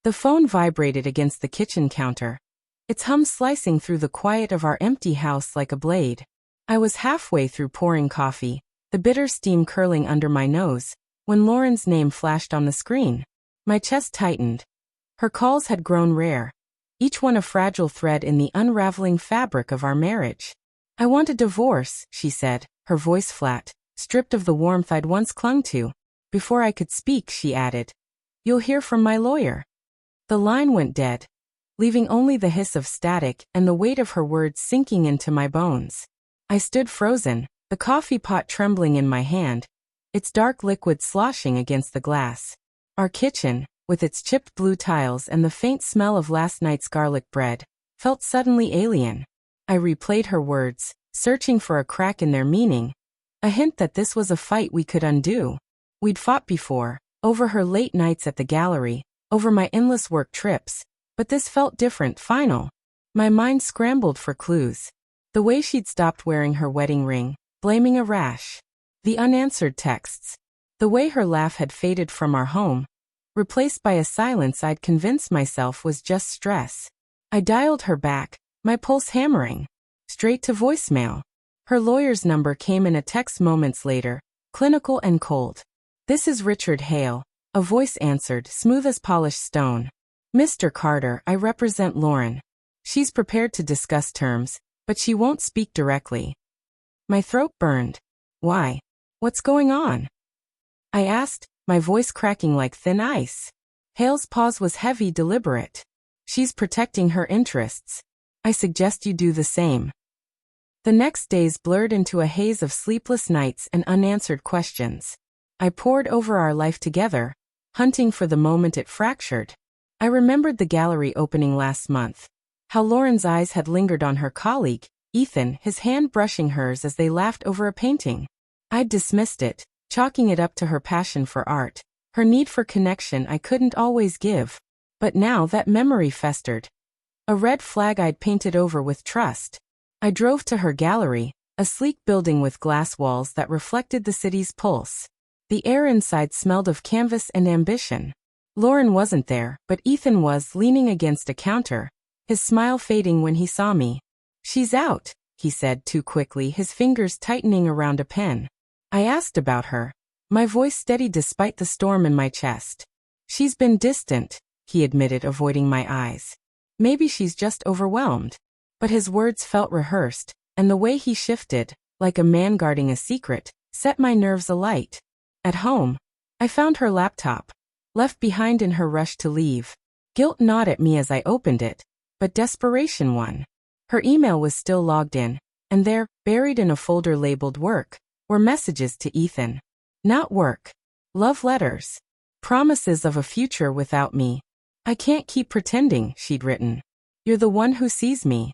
The phone vibrated against the kitchen counter, its hum slicing through the quiet of our empty house like a blade. I was halfway through pouring coffee, the bitter steam curling under my nose, when Lauren's name flashed on the screen. My chest tightened. Her calls had grown rare, each one a fragile thread in the unraveling fabric of our marriage. "I want a divorce," she said, her voice flat, stripped of the warmth I'd once clung to. Before I could speak, she added, "You'll hear from my lawyer." The line went dead, leaving only the hiss of static and the weight of her words sinking into my bones. I stood frozen, the coffee pot trembling in my hand, its dark liquid sloshing against the glass. Our kitchen, with its chipped blue tiles and the faint smell of last night's garlic bread, felt suddenly alien. I replayed her words, searching for a crack in their meaning, a hint that this was a fight we could undo. We'd fought before, over her late nights at the gallery, over my endless work trips, but this felt different, final. My mind scrambled for clues. The way she'd stopped wearing her wedding ring, blaming a rash. The unanswered texts. The way her laugh had faded from our home, replaced by a silence I'd convinced myself was just stress. I dialed her back, my pulse hammering. Straight to voicemail. Her lawyer's number came in a text moments later, clinical and cold. "This is Richard Hale," a voice answered, smooth as polished stone. "Mr. Carter, I represent Lauren. She's prepared to discuss terms, but she won't speak directly." My throat burned. "Why? What's going on?" I asked, my voice cracking like thin ice. Hale's pause was heavy, deliberate. "She's protecting her interests. I suggest you do the same." The next days blurred into a haze of sleepless nights and unanswered questions. I pored over our life together, hunting for the moment it fractured. I remembered the gallery opening last month. How Lauren's eyes had lingered on her colleague, Ethan, his hand brushing hers as they laughed over a painting. I'd dismissed it, chalking it up to her passion for art, her need for connection I couldn't always give. But now that memory festered. A red flag I'd painted over with trust. I drove to her gallery, a sleek building with glass walls that reflected the city's pulse. The air inside smelled of canvas and ambition. Lauren wasn't there, but Ethan was, leaning against a counter, his smile fading when he saw me. "She's out," he said too quickly, his fingers tightening around a pen. I asked about her, my voice steady despite the storm in my chest. "She's been distant," he admitted, avoiding my eyes. "Maybe she's just overwhelmed." But his words felt rehearsed, and the way he shifted, like a man guarding a secret, set my nerves alight. At home, I found her laptop, left behind in her rush to leave. Guilt gnawed at me as I opened it, but desperation won. Her email was still logged in, and there, buried in a folder labeled work, were messages to Ethan. Not work. Love letters. Promises of a future without me. "I can't keep pretending," she'd written. "You're the one who sees me."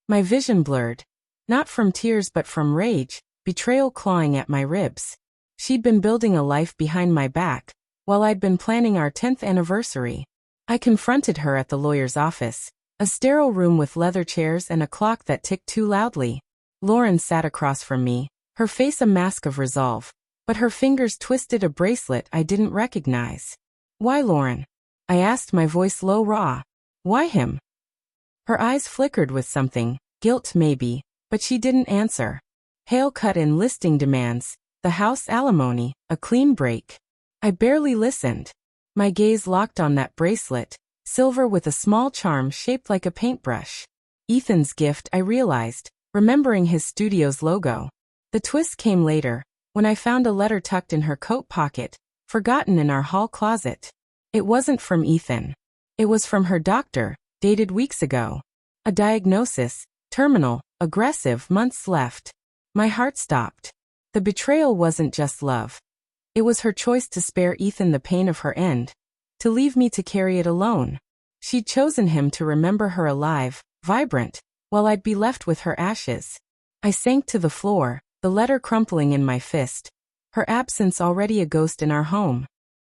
My vision blurred. Not from tears but from rage, betrayal clawing at my ribs. She'd been building a life behind my back, while I'd been planning our 10th anniversary. I confronted her at the lawyer's office, a sterile room with leather chairs and a clock that ticked too loudly. Lauren sat across from me, her face a mask of resolve, but her fingers twisted a bracelet I didn't recognize. "Why Lauren?" I asked, my voice low, raw. "Why him?" Her eyes flickered with something, guilt maybe, but she didn't answer. Hale cut in listing demands, the house alimony, a clean break. I barely listened. My gaze locked on that bracelet, silver with a small charm shaped like a paintbrush. Ethan's gift, I realized, remembering his studio's logo. The twist came later, when I found a letter tucked in her coat pocket, forgotten in our hall closet. It wasn't from Ethan. It was from her doctor, dated weeks ago. A diagnosis, terminal, aggressive, months left. My heart stopped. The betrayal wasn't just love. It was her choice to spare Ethan the pain of her end, to leave me to carry it alone. She'd chosen him to remember her alive, vibrant, while I'd be left with her ashes. I sank to the floor, the letter crumpling in my fist, her absence already a ghost in our home.